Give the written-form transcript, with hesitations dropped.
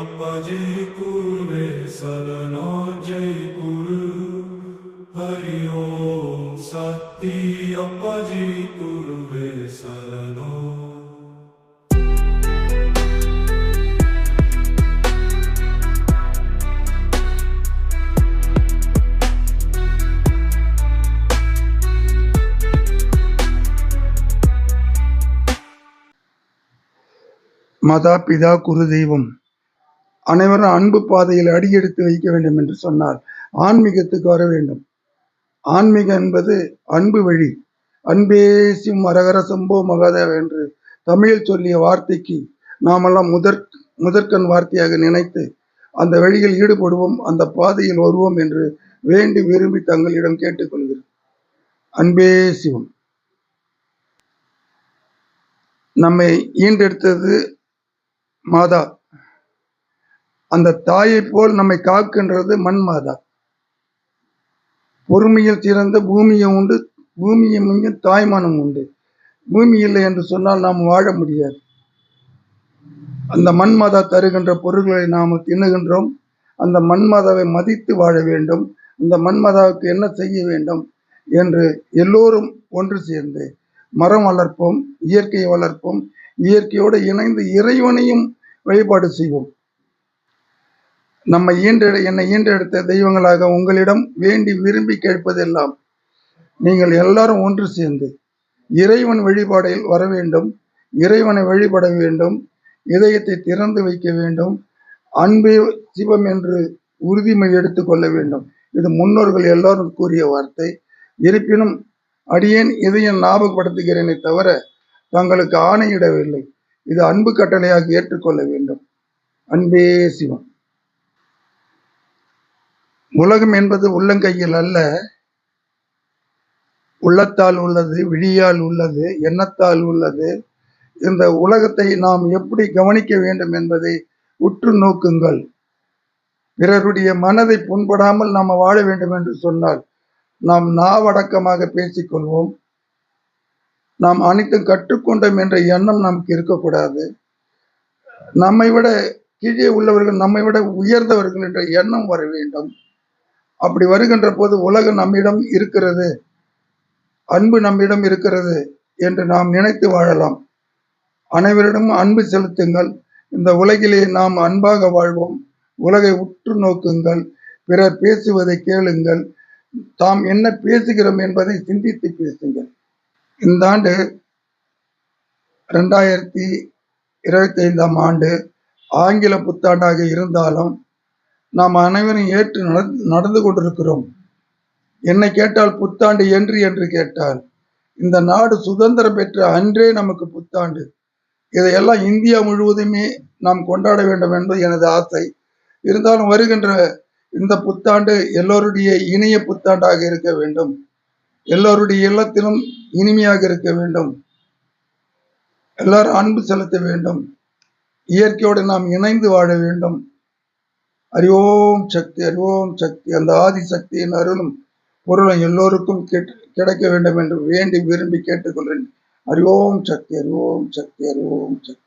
அப்பா ஜெய் குருவே சரணோ ஜெய் குரு ஹரி ஓம் சக்தி அப்பா ஜெய் குருவே சரணோ. மாதா பிதா குரு தெய்வம் அனைவரும் அன்பு பாதையில் அடியெடுத்து வைக்க வேண்டும் என்று சொன்னால் ஆன்மீகத்துக்கு வர வேண்டும். ஆன்மீகம் என்பது அன்பு வழி. அன்பேசியும் அரகர சம்போ மகாதேவ என்று தமிழில் சொல்லிய வார்த்தைக்கு நாமெல்லாம் முதற்கண் வார்த்தையாக நினைத்து அந்த வழியில் ஈடுபடுவோம், அந்த பாதையில் வருவோம் என்று வேண்டி விரும்பி தங்களிடம் கேட்டுக்கொள்கிறேன். அன்பே சிவம். நம்மை ஈண்டெடுத்தது மாதா. அந்த தாயை போல் நம்மை காக்கின்றது மண் மாதா. பொறுமையில் சிறந்த பூமியும் உண்டு, பூமியை மிஞ்சும் தாய்மானம் உண்டு. பூமி இல்லை என்று சொன்னால் நாம் வாழ முடியாது. அந்த மண் மாதா தருகின்ற பொருள்களை நாம் தின்னுகின்றோம். அந்த மண் மாதாவை மதித்து வாழ வேண்டும். இந்த மண் மாதாவுக்கு என்ன செய்ய வேண்டும் என்று எல்லோரும் ஒன்று சேர்ந்து மரம் வளர்ப்போம், இயற்கையை வளர்ப்போம், இயற்கையோடு இணைந்து இறைவனையும் வழிபாடு செய்வோம். என்னை ஈண்டெடுத்த தெய்வங்களாக உங்களிடம் வேண்டி விரும்பி கேட்பதெல்லாம் நீங்கள் எல்லாரும் ஒன்று சேர்ந்து இறைவன் வழிபாடில் வர வேண்டும், இறைவனை வழிபட வேண்டும், இதயத்தை திறந்து வைக்க வேண்டும், அன்பே சிவம் என்று உறுதிமொழி எடுத்துக்கொள்ள வேண்டும். இது முன்னோர்கள் எல்லாரும் கூறிய வார்த்தை. இருப்பினும் அடியேன் இதையும் ஞாபகப்படுத்துகிறேனே தவிர தங்களுக்கு ஆணையிடவில்லை. இது அன்பு கட்டளையாக ஏற்றுக்கொள்ள வேண்டும். அன்பே சிவம். உலகம் என்பது உள்ளங்கையில் அல்ல, உள்ளத்தால் உள்ளது, விழியால் உள்ளது, எண்ணத்தால் உள்ளது. இந்த உலகத்தை நாம் எப்படி கவனிக்க வேண்டும் என்பதை உற்று நோக்குங்கள். பிறருடைய மனதை புண்படாமல் நாம் வாழ வேண்டும் என்று சொன்னால் நாம் நாவடக்கமாக பேசிக்கொள்வோம். நாம் அனைத்தும் கற்றுக்கொண்டோம் என்ற எண்ணம் நமக்கு இருக்கக்கூடாது. நம்மை விட கீழே உள்ளவர்கள் நம்மை விட உயர்ந்தவர்கள் என்ற எண்ணம் வர வேண்டும். அப்படி வருகின்ற போது உலகம் நம்மிடம் இருக்கிறது, அன்பு நம்மிடம் இருக்கிறது என்று நாம் நினைத்து வாழலாம். அனைவரிடமும் அன்பு செலுத்துங்கள். இந்த உலகிலே நாம் அன்பாக வாழ்வோம். உலகை உற்று நோக்குங்கள். பிறர் பேசுவதை கேளுங்கள். தாம் என்ன பேசுகிறோம் என்பதை சிந்தித்து பேசுங்கள். இந்த ஆண்டு 2025ஆம் ஆண்டு ஆங்கில புத்தாண்டாக இருந்தாலும் நாம் அனைவரும் ஏற்று நடந்து கொண்டிருக்கிறோம். என்னை கேட்டால் புத்தாண்டு என்று கேட்டால் இந்த நாடு சுதந்திரம் பெற்ற அன்றே நமக்கு புத்தாண்டு. இதையெல்லாம் இந்தியா முழுவதுமே நாம் கொண்டாட வேண்டும் என்பது எனது ஆசை. இருந்தாலும் வருகின்ற இந்த புத்தாண்டு எல்லோருடைய இனிய புத்தாண்டாக இருக்க வேண்டும். எல்லோருடைய இல்லத்திலும் இனிமையாக இருக்க வேண்டும். எல்லாரும் அன்பு செலுத்த வேண்டும். இயற்கையோடு நாம் இணைந்து வாழ வேண்டும். அறிவோம் சக்தி, அறிவோம் சக்தி. அந்த ஆதி சக்தியின் அருளும் பொருளும் எல்லோருக்கும் கிடைக்க வேண்டும் என்று வேண்டி விரும்பி கேட்டுக்கொள்கிறேன். அறிவோம் சக்தி, அறிவோம் சக்தி, அறிவோம் சக்தி.